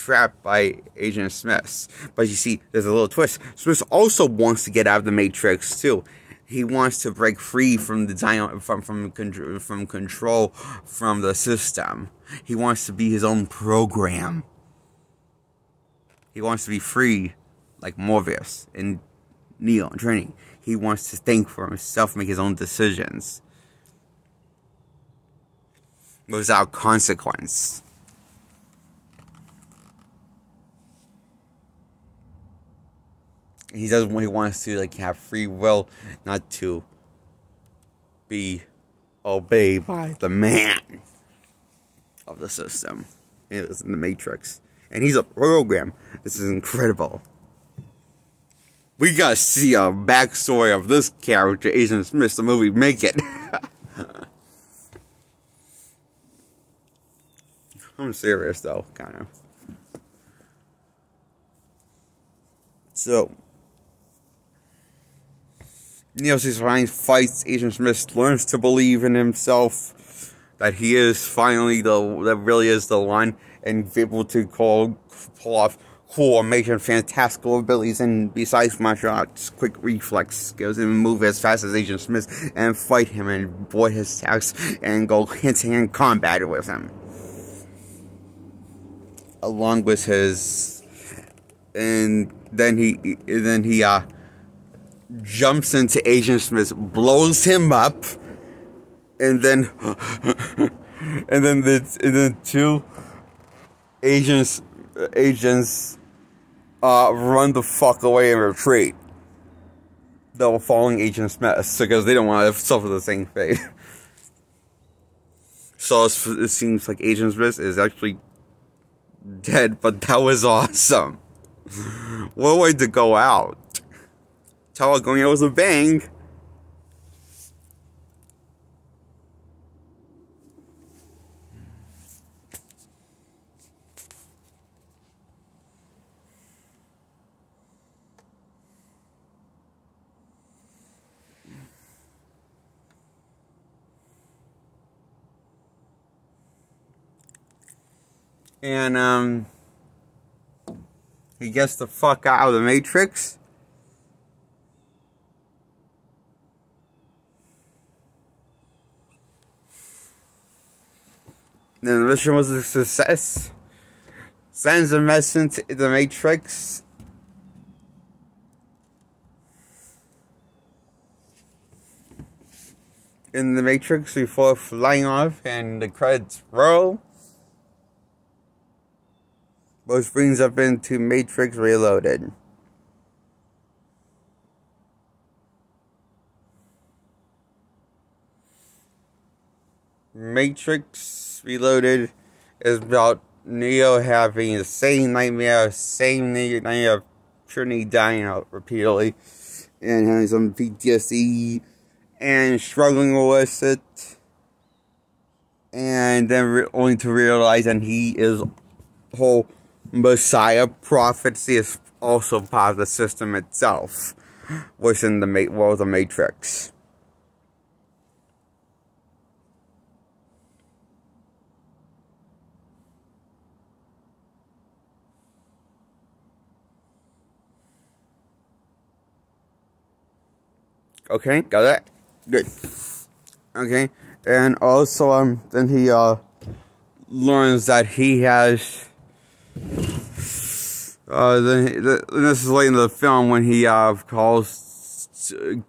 trapped by Agent Smith. But you see, there's a little twist. Smith also wants to get out of the Matrix too. He wants to break free from the from control from the system. He wants to be his own program. He wants to be free, like Morpheus and Neo and Trinity. He wants to think for himself, make his own decisions without consequence. He doesn't. He wants to have free will, not to be obeyed by the man of the system. It was in the Matrix, and he's a program. This is incredible. We gotta see a backstory of this character, Agent Smith, the movie Make It. I'm serious though, kind of. So, Neo fights Agent Smith, learns to believe in himself, that he is finally that really is the one, and able to pull off cool, amazing, fantastical abilities, and besides martial arts, quick reflex skills, and move as fast as Agent Smith, and fight him, and avoid his attacks, and go hand-to-hand combat with him. Along with his, and then he jumps into Agent Smith, blows him up, and then the two agents run the fuck away and retreat. They were following Agent Smith because they don't want to suffer the same fate. So it seems like Agent Smith is actually dead, but that was awesome. What a way to go out. Tell her going out with a bang. And he gets the fuck out of the Matrix. Then the mission was a success. Sends a message to the Matrix. In the Matrix before flying off, and the credits roll. Which brings up into Matrix Reloaded. Matrix Reloaded is about Neo having the same nightmare of Trinity dying out repeatedly, and having some PTSD, and struggling with it, and then only to realize that he is whole Messiah prophecy is also part of the system itself, within the world of the Matrix. Okay, got that? Good. Okay, and also, then he, learns that he has, this is late in the film when he, talks to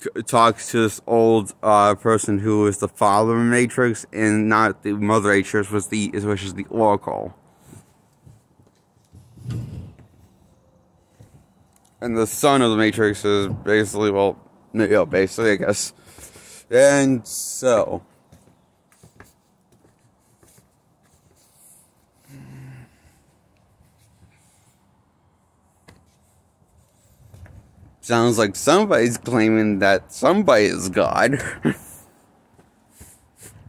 this old, person who is the father of the Matrix, and not the mother Matrix, which is the Oracle. And the son of the Matrix is basically, well, Neo, basically, I guess. And so, sounds like somebody's claiming that somebody is God.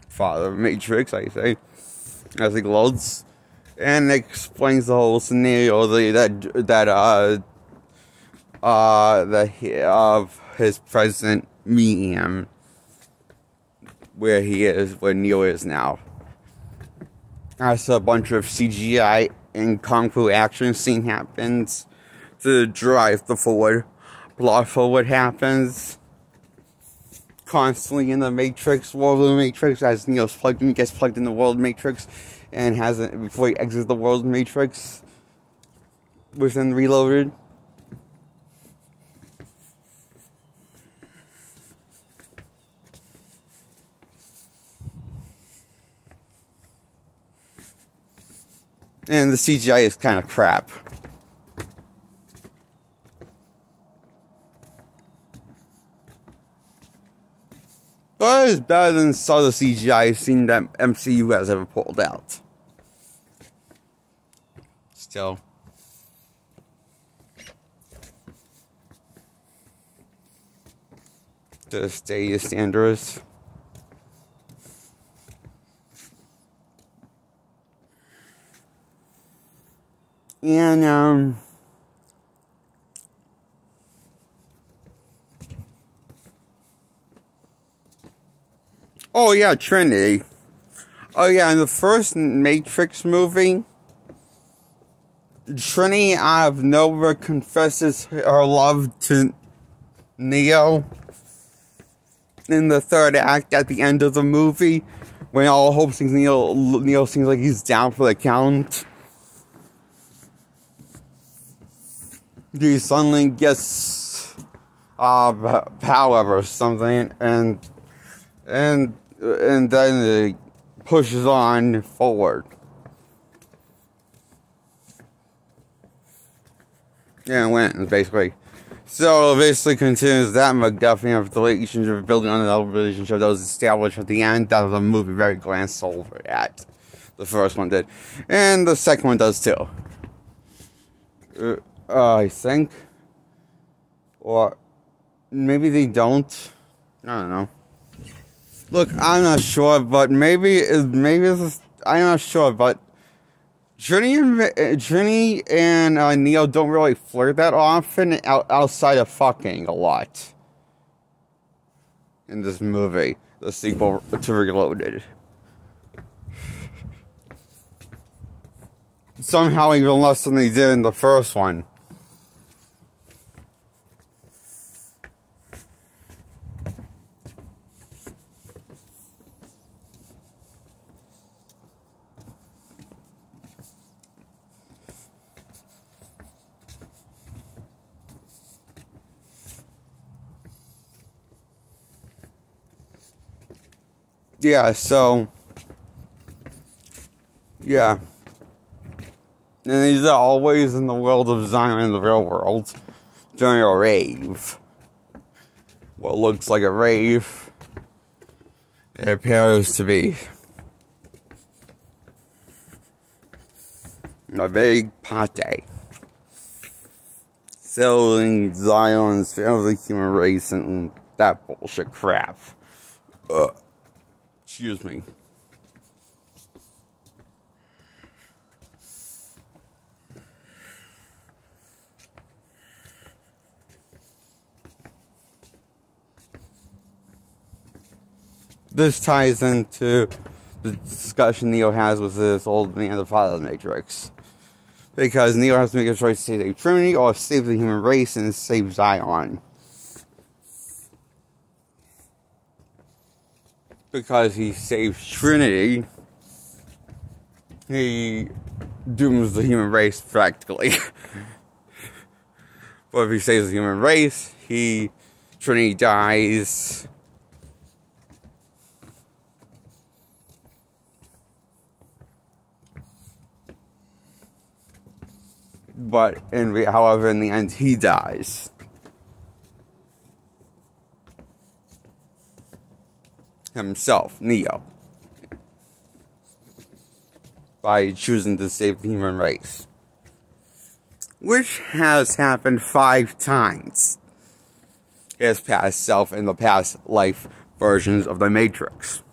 Father of Matrix, I say, as he gloats, and explains the whole scenario of his present medium, where Neo is now. That's a bunch of CGI and kung fu action scene happens to drive the forward. Plot forward happens constantly in the Matrix, world of the Matrix, as Neo's gets plugged in the world Matrix, and hasn't before he exits the world Matrix within Reloaded. And the CGI is kind of crap. But it's better than some of the CGI I've seen that MCU has ever pulled out. Still. To stay standards. And, oh yeah, Trinity. Oh yeah, in the first Matrix movie, Trinity out of nowhere confesses her love to Neo. In the third act, at the end of the movie, when all hope seems Neo seems like he's down for the count. He suddenly gets power or something, and then it pushes on forward. Yeah, it went basically. So it basically continues that MacGuffin of the relationship, building on the relationship that was established at the end. That the movie very glanced over at. The first one did, and the second one does too. I think, or maybe they don't. I don't know. Look, I'm not sure, but maybe I'm not sure, but Trinity and Neo don't really flirt that often outside of fucking a lot in this movie, the sequel to Reloaded. Somehow even less than they did in the first one. Yeah, so, yeah. And these are always in the world of Zion in the real world during a rave. What looks like a rave, it appears to be a big party. Selling Zion's family human race and that bullshit crap. Excuse me. This ties into the discussion Neo has with this old man, the father of the Matrix. Because Neo has to make a choice to save Trinity or save the human race and save Zion. Because he saves Trinity, he dooms the human race practically. But if he saves the human race, Trinity dies. But however, in the end, he dies. Himself, Neo, by choosing to save the human race, which has happened 5 times. His past self and the past life versions of the Matrix,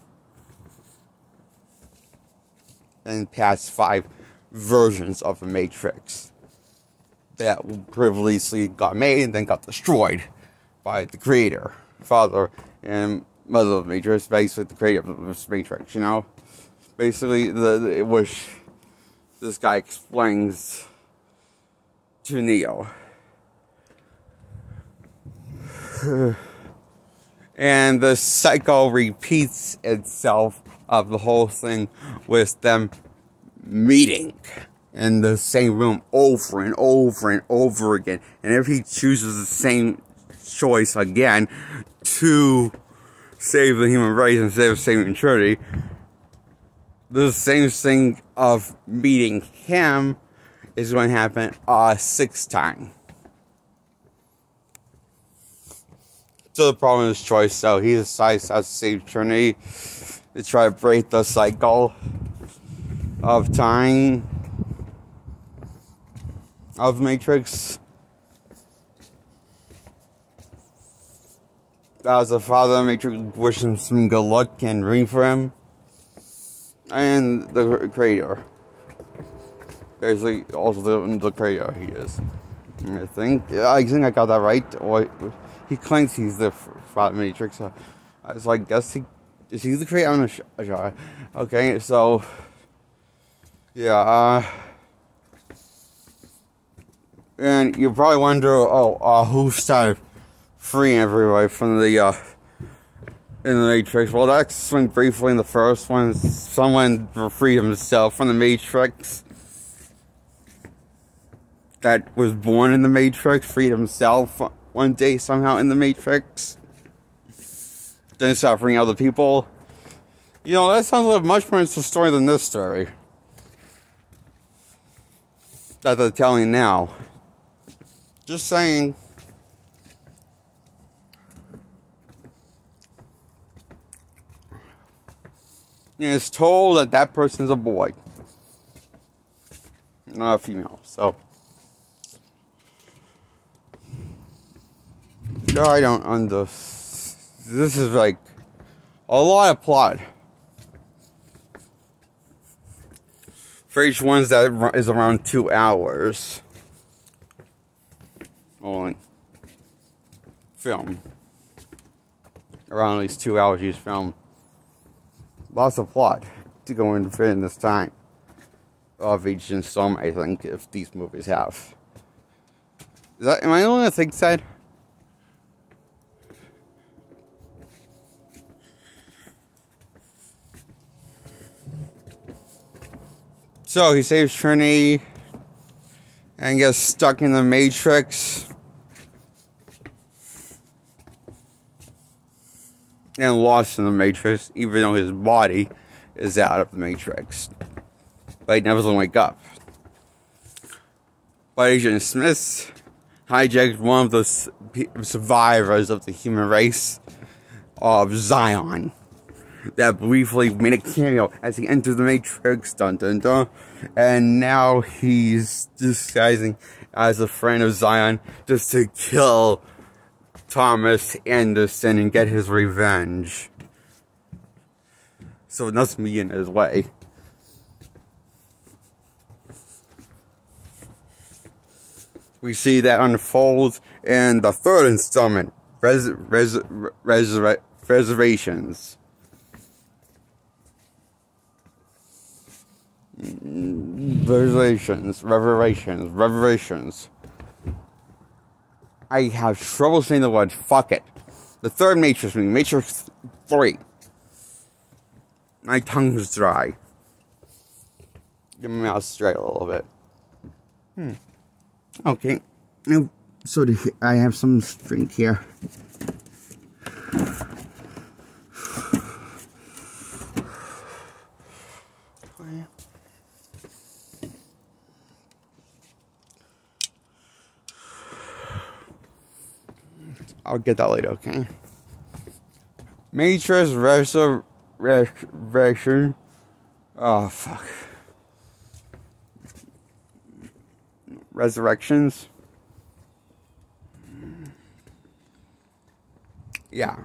and past 5 versions of the Matrix that previously got made and then got destroyed by the creator, father, and mother of Matrix, basically the creator of this Matrix, you know? Basically, it was this guy explains to Neo. And the cycle repeats itself of the whole thing with them meeting in the same room over and over and over again. And if he chooses the same choice again to save the human race instead of saving Trinity, the same thing of meeting him is going to happen a sixth time. So the problem is choice, so he decides to save Trinity to try to break the cycle of time of Matrix. As the father of Matrix wishes him some good luck and ring for him. And the creator. Basically, also the creator he is. I think I got that right. Or he claims he's the father of Matrix. So I guess is he the creator? I'm not sure. Okay, so yeah. And you probably wonder, who started freeing everybody from the in the Matrix? Well, that's explained briefly in the first one. Someone freed himself from the Matrix. That was born in the Matrix, freed himself one day somehow in the Matrix. Then started freeing other people. You know, that sounds like a much more interesting story than this story that they're telling now. Just saying. And it's told that that person's a boy, not a female. So I don't understand. This is like a lot of plot. For each one that is around 2 hours. Only film. Around at least 2 hours each film. Lots of plot to go into fit in this time of each installment, I think, if these movies have. Am I the only one that thinks that? So he saves Trinity and gets stuck in the Matrix and lost in the Matrix, even though his body is out of the Matrix. But he never doesn't wake up. But Agent Smith hijacked one of the survivors of the human race of Zion. That briefly made a cameo as he entered the Matrix, dun dun dun. And now he's disguising as a friend of Zion just to kill Thomas Anderson and get his revenge. So nothing be in his way. We see that unfold in the third installment, Reservations. Revelations. I have trouble saying the word, fuck it. The third Matrix movie, Matrix 3. My tongue's dry. Get my mouth straight a little bit. Okay. So I have some drink here. I'll get that later, okay? Matrix Resurrection. Oh, fuck. Resurrections. Yeah.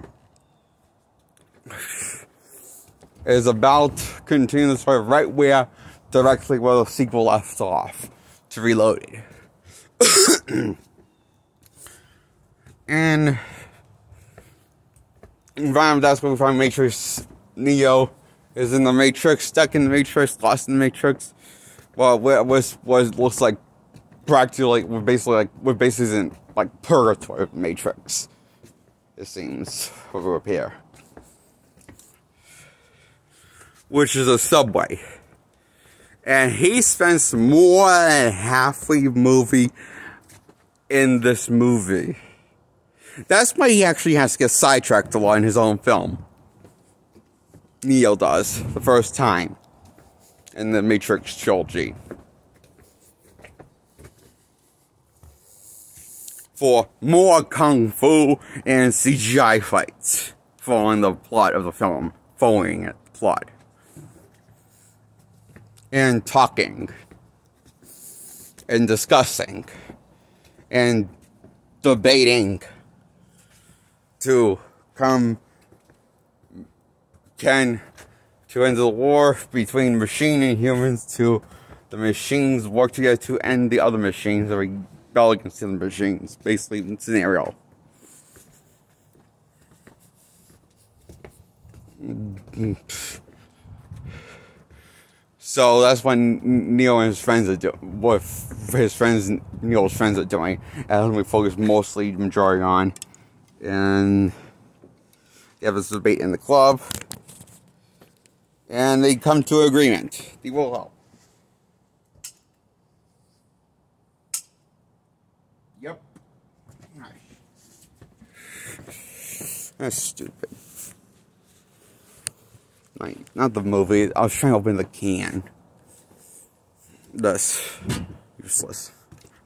Is about continuing the story right where, directly where the sequel left off. To Reloaded. And that's where we find Matrix. Neo is in the Matrix, stuck in the Matrix, lost in the Matrix. Well, what looks like practically, we're basically in like purgatory Matrix. It seems over up here, which is a subway, and he spends more than half the movie in this movie. That's why he actually has to get sidetracked a lot in his own film. Neo does the first time in the Matrix trilogy. For more kung fu and CGI fights following the plot of the film, and talking and discussing and debating to end the war between machine and humans, to the machines work together to end the other machines that rebel against the machines, basically the scenario. So that's what Neo and his friends are doing. What Neo's friends are doing. And we focus mostly, majority on. And they have this debate in the club. And they come to an agreement. They will help. Yep. That's stupid. Not the movie. I was trying to open the can. That's useless.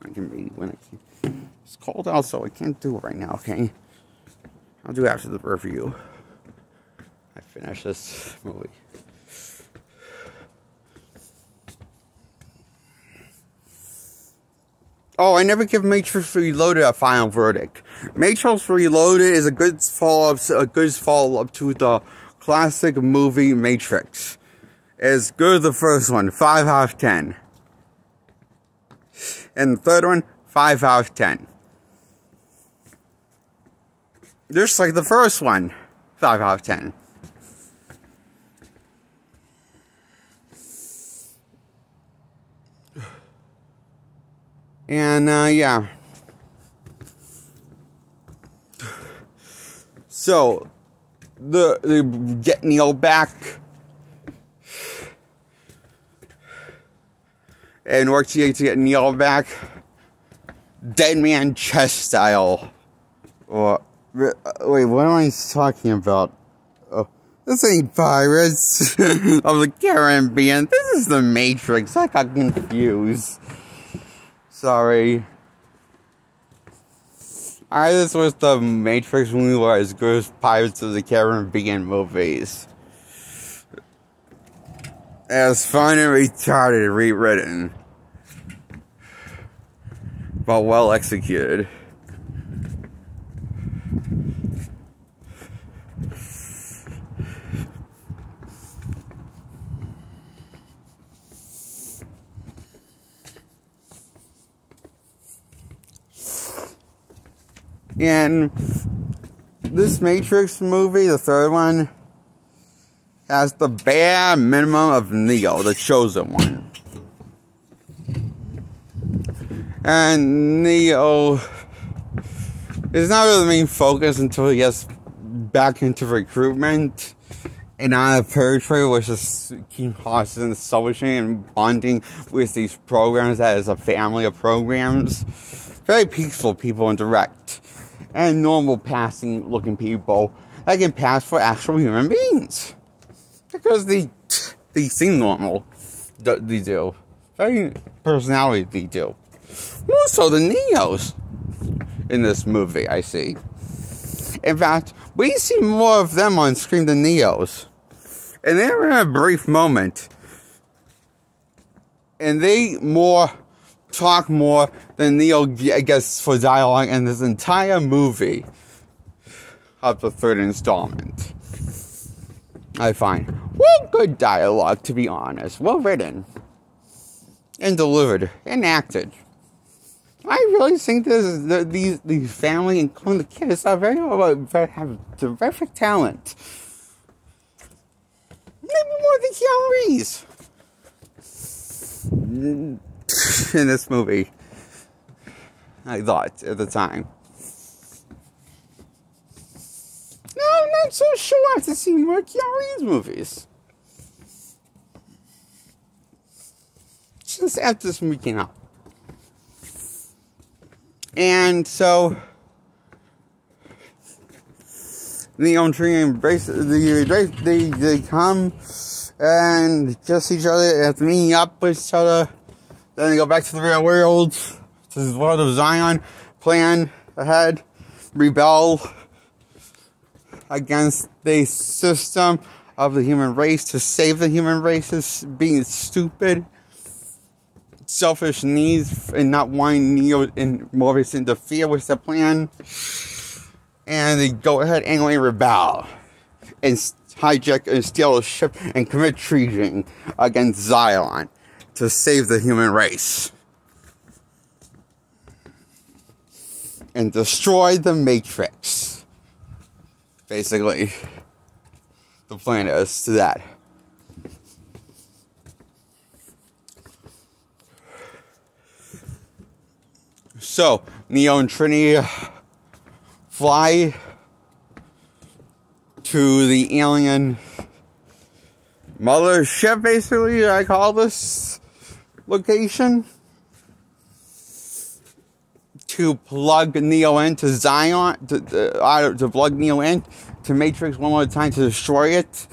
I can read when I can. It's cold out, so I can't do it right now, okay? I'll do it after the review. I finish this movie. Oh, I never give Matrix Reloaded a final verdict. Matrix Reloaded is a good follow-up to the classic movie Matrix. It's good as the first one, 5 out of 10. And the third one, 5 out of 10. Just like the first one, 5 out of 10. And, yeah. So, they get Neo back. And work to get Neo back. Dead man chest style. Or, wait, what am I talking about? Oh, this ain't Pirates of the Caribbean. This is the Matrix. I got confused. Sorry. This was the Matrix movie where as good as Pirates of the Caribbean movies. As fun and retarded rewritten. But well executed. And this Matrix movie, the third one, has the bare minimum of Neo, the chosen one. And Neo is not really the main focus until he gets back into recruitment and out of purgatory, which is keeping hostages and establishing and bonding with these programs that is a family of programs. Very peaceful people and direct. And normal passing looking people that can pass for actual human beings. Because they seem normal. They do. Very personality they do. More so than Neos in this movie, I see. In fact, we see more of them on screen than Neos. And they're in a brief moment. And they talk more than Neo gets for dialogue in this entire movie of the third installment. I find well good dialogue, to be honest, well written and delivered and acted. I really think these family, including the kids, are have terrific talent. Maybe more than Keanu Reeves. in this movie. I thought at the time. No, I'm not so sure after seeing more Keanu Reeves movies. Just after this movie came out. And so Neo and Trinity embrace they come and kiss each other after meeting up with each other. Then they go back to the real world, to the world of Zion, plan ahead, rebel against the system of the human race to save the human race as being stupid, selfish needs, and not wanting Neo and Morpheus to interfere with the plan. And they go ahead and rebel and hijack and steal a ship and commit treason against Zion to save the human race and destroy the Matrix. Basically, the plan is to that. So, Neo and Trinity fly to the alien mothership, basically, I call this location, to plug Neo into Zion, to plug Neo in to Matrix one more time to destroy it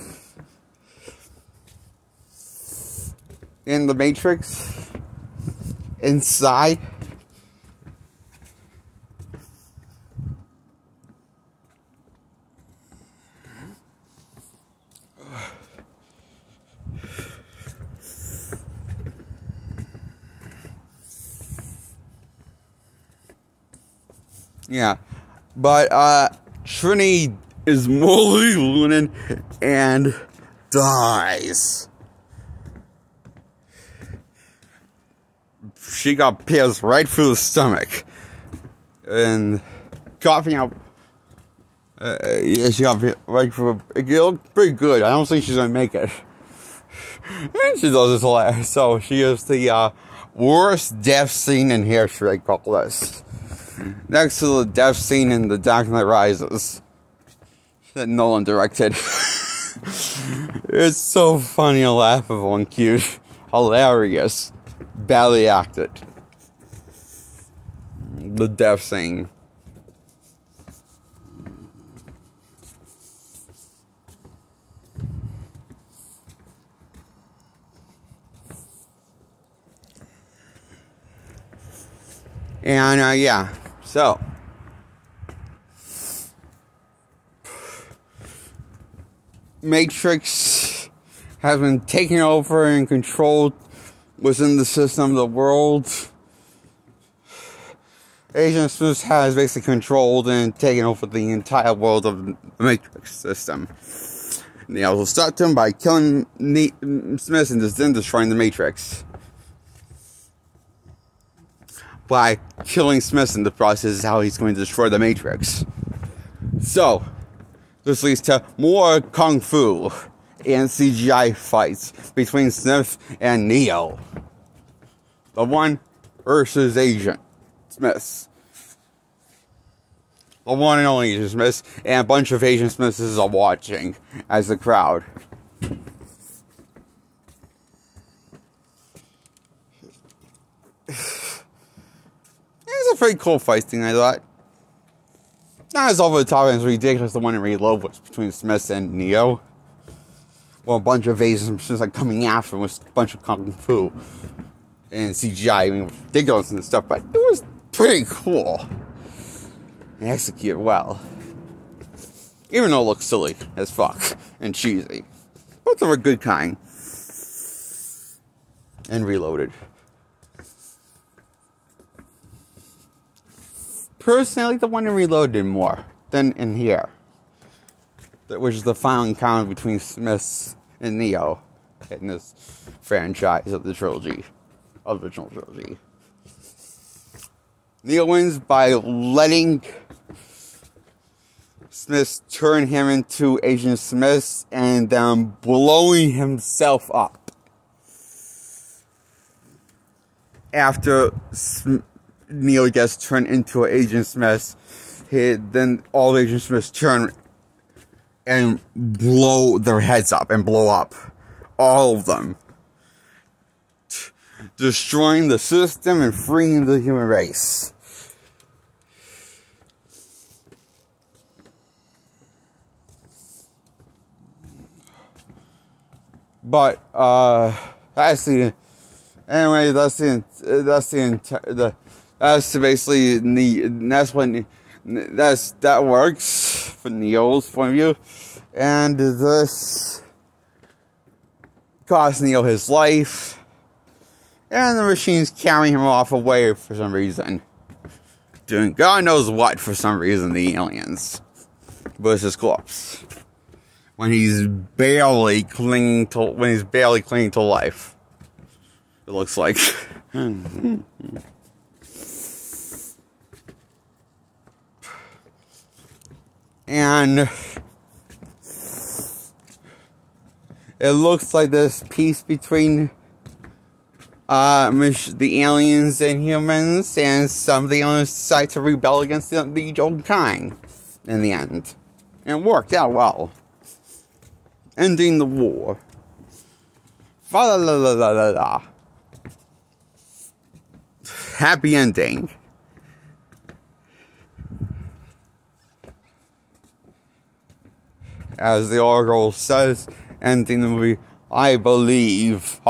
in the Matrix inside. Yeah, but Trinity is mortally wounded and dies. She got pierced right through the stomach and coughing out. Yeah, she got pierced right through. It looked pretty good. I don't think she's gonna make it. And she does this hilarious. So she is the worst death scene in history, I call this. Next to the death scene in The Dark Knight Rises that Nolan directed. It's so funny and laughable and cute. Hilarious. Badly acted. The death scene. And yeah. So, Matrix has been taken over and controlled within the system of the world. Agent Smith has basically controlled and taken over the entire world of the Matrix system. Neo will start him by killing Smith and then destroying the Matrix. By killing Smith in the process is how he's going to destroy the Matrix. So, this leads to more Kung Fu and CGI fights between Smith and Neo. The one versus Agent Smith. The one and only Agent Smith, and a bunch of Agent Smiths are watching as the crowd. It's a pretty cool fight thing, I thought. Not as over the top and as ridiculous the one in Reload was between Smith and Neo. Well, a bunch of Asians just like coming after him with a bunch of Kung Fu and CGI. I mean, ridiculous and stuff, but it was pretty cool. And executed well. Even though it looks silly as fuck and cheesy. Both of a good kind. And Reloaded. Personally, I like the one in Reloaded more than in here. Which is the final encounter between Smith and Neo in this franchise of the trilogy. Original trilogy. Neo wins by letting Smith turn him into Agent Smith and blowing himself up. after Neo gets turned into Agent Smith, then all Agent Smiths turn and blow their heads up and blow up. All of them. Destroying the system and freeing the human race. But that's the anyway. That's that works from Neo's point of view, and this cost Neo his life, and the machine's carrying him off away for some reason, doing God knows what for some reason. The aliens, but it's his corpse. When he's barely clinging to life, it looks like. And it looks like this peace between the aliens and humans, and some of the aliens decide to rebel against the old kind in the end, and it worked out well. Ending the war. Fa la la la la la la. Happy ending. As the oracle says, ending the movie, I believe.